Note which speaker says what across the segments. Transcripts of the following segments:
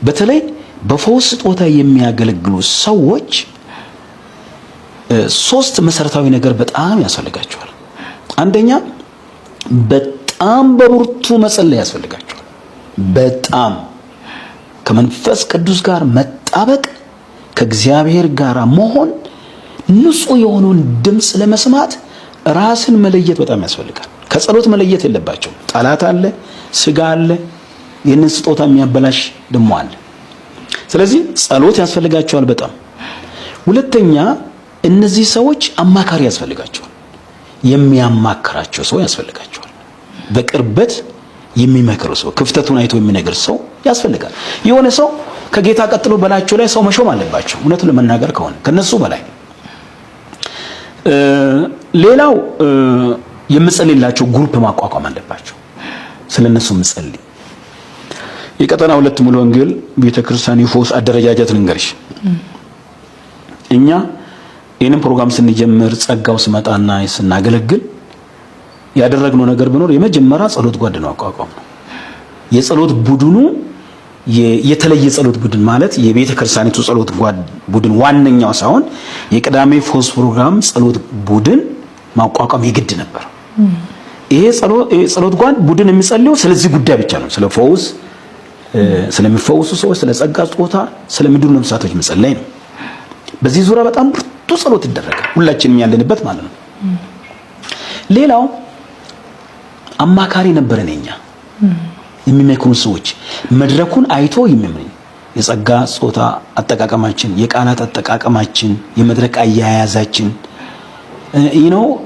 Speaker 1: በተለይ በፈውስ ስጦታ የሚያገለግሉ ሰዎች ሶስት መሰረታዊ ነገር በጣም ያስፈልጋቸዋል። አንደኛ በጣም በብርቱ መጸለይ ያስፈልጋቸዋል። በጣም ከመንፈስ ቅዱስ ጋር መጣበቅ፣ ከእግዚአብሔር ጋር መሆን፣ ንጹህ የሆነውን ድምጽ ለመስማት ራስን መለየት በጣም ያስፈልጋል። ከጸሎት መለየት የለባቸው። ጠላት አለ፣ ስጋ አለ፣ ይህንን ስጦታ የሚያበላሽ ደሞ አለ። ስለዚህ ጸሎት ያስፈልጋቸዋል በጣም። ሁለተኛ እነዚህ ሰዎች አማካሪ ያስፈልጋቸዋል። የሚያማክራቸው ሰው ያስፈልጋቸዋል። በቅርበት የሚመክር ሰው፣ ክፍተቱን አይቶ የሚነግር ሰው ያስፈልጋል። የሆነ ሰው ከጌታ ቀጥሎ በላቸው ላይ ሰው መሾም አለባቸው። እውነቱን ለመናገር ከሆነ ከነሱ በላይ ሌላው የምጸልይላቸው ግሩፕ ማቋቋም አለባቸው። ስለነሱ ምጸልይ የቀጠና 2 ሙሉ ወንጌል ቤተክርስቲያን የፈውስ አደረጃጀት ልንገርሽ። እኛ ይህንን ፕሮግራም ስንጀምር ጸጋው ስመጣና ስናገለግል ያደረግነው ነገር ቢኖር የመጀመሪያ ጸሎት ጓድ ነው አቋቋም ነው። የጸሎት ቡድኑ የተለየ ጸሎት ቡድን ማለት የቤተክርስቲያኒቱ ጸሎት ጓድ ቡድን ዋነኛው ሳይሆን የቅዳሜ ፈውስ ፕሮግራም ጸሎት ቡድን ማቋቋም የግድ ነበር። ይሄ ጸሎት ጓድ ቡድን የሚጸልየው ስለዚህ ጉዳይ ብቻ ነው። ስለ ፈውስ፣ ስለሚፈውሱ ሰዎች፣ ስለ ጸጋ ስጦታ፣ ስለሚድኑ ነፍሳቶች መጸለይ ነው። በዚህ ዙሪያ በጣም ብርቱ ጸሎት ይደረጋል። ሁላችንም ያለንበት ማለት ነው። ሌላው አማካሪ ነበረን። እኛ የሚመክሩ ሰዎች መድረኩን አይቶ የሚመኝ የጸጋ ስጦታ አጠቃቀማችን፣ የቃላት አጠቃቀማችን፣ የመድረክ አያያዛችን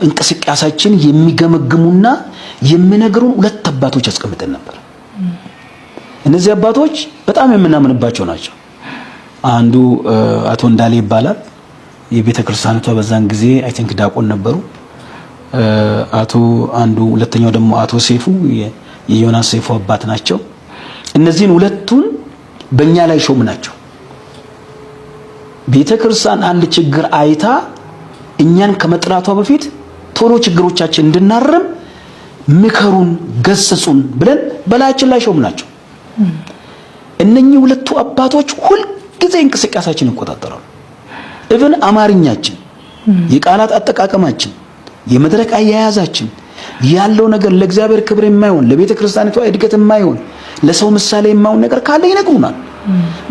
Speaker 1: እንቅስቃሴያችን የሚገመግሙና የሚነግሩን 2 አባቶች አስቀምጠን ነበር። እነዚህ አባቶች በጣም የምናምንባቸው ናቸው። አንዱ አቶ እንዳሌ ይባላል። የቤተክርስቲያኒቷ በዛን ጊዜ አይ ቲንክ ዲያቆን ነበሩ። ሁለተኛው ደግሞ አቶ ሴፉ የዮናስ ሴፉ አባት ናቸው። እነዚህን 2ቱን በእኛ ላይ ሾም ናቸው። ቤተክርስቲያን አንድ ችግር አይታ እኛን ከመጥራቷ በፊት ቶሎ ችግሮቻችን እንድናረም ምከሩን፣ ገስጹን ብለን በላያችን ላይ ሾም ናቸው። እነኚህ 2ቱ አባቶች ሁል ጊዜ እንቅስቃሴያችንን ይቆጣጠራሉ። ኢቭን አማርኛችን፣ የቃላት አጠቃቀማችን፣ የመድረክ አያያዛችን ያለው ነገር ለእግዚአብሔር ክብር የማይሆን ለቤተ ክርስቲያኒቷ እድገት የማይሆን ለሰው ምሳሌ የማይሆን ነገር ካለ ይነግሩናል።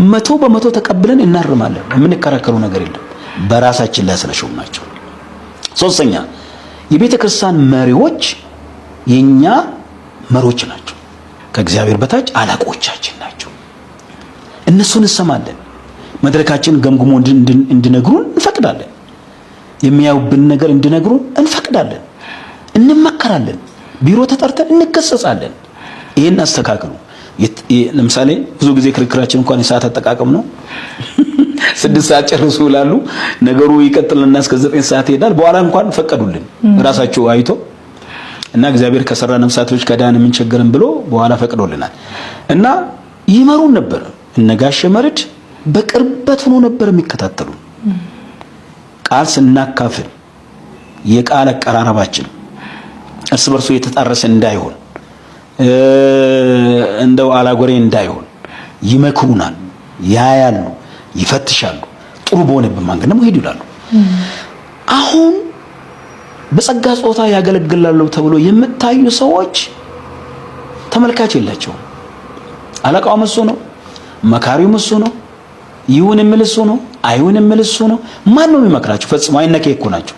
Speaker 1: 100% ተቀብለን እናርማለን። የምንከራከረው ነገር የለም። በራሳችን ላይ ስለሾም ናቸው። ሶስተኛ የቤተ ክርስቲያን መሪዎች የኛ መሪዎች ናቸው። ከእግዚአብሔር በታች አለቆቻችን ናቸው። እነሱን እንሰማለን። መድረካችን ገምግሞ እንዲነግሩን እንፈቅዳለን። የሚያዩብን ነገር እንዲነግሩን እንፈቅዳለን። እንመከራለን። ቢሮ ተጠርተን እንገሰጻለን። ይሄን አስተካክሉ። ለምሳሌ ብዙ ጊዜ ክርክራችን እንኳን የሰዓት አጠቃቀም ነው። 6 ሰዓት ጨርሱ ይላሉ። ነገሩ ይቀጥልና እስከ 9 ሰዓት ይሄዳል። በኋላ እንኳን ፈቀዱልን ራሳቸው አይቶ እና እግዚአብሔር ከሰራ ነፍሳቶች ከዳን ምን ቸገረን ብሎ በኋላ ፈቅዶልናል። እና ይመሩን ነበር። እነጋሽ መርድ በቅርበት ሆኖ ነበር የሚከታተሉ። ቃል ስናካፍል የቃል አቀራረባችን እርስ በርሱ የተጣረሰ እንዳይሆን እንደው አላጎሬ እንዳይሆን ይመክሩናል፣ ያያሉ፣ ይፈትሻሉ። ጥሩ በሆነበት መንገድ ነው ሄዱ ይላሉ። አሁን በጸጋ ስጦታ ያገለግላሉ ተብሎ የምታዩ ሰዎች ተመልካች የላቸውም። አለቃው እሱ ነው፣ መካሪው እሱ ነው፣ ይሁን የሚል እሱ ነው፣ አይሁን የሚል እሱ ነው። ማን ነው የሚመክራቸው? ፈጽሞ አይነኬ እኮ ናቸው።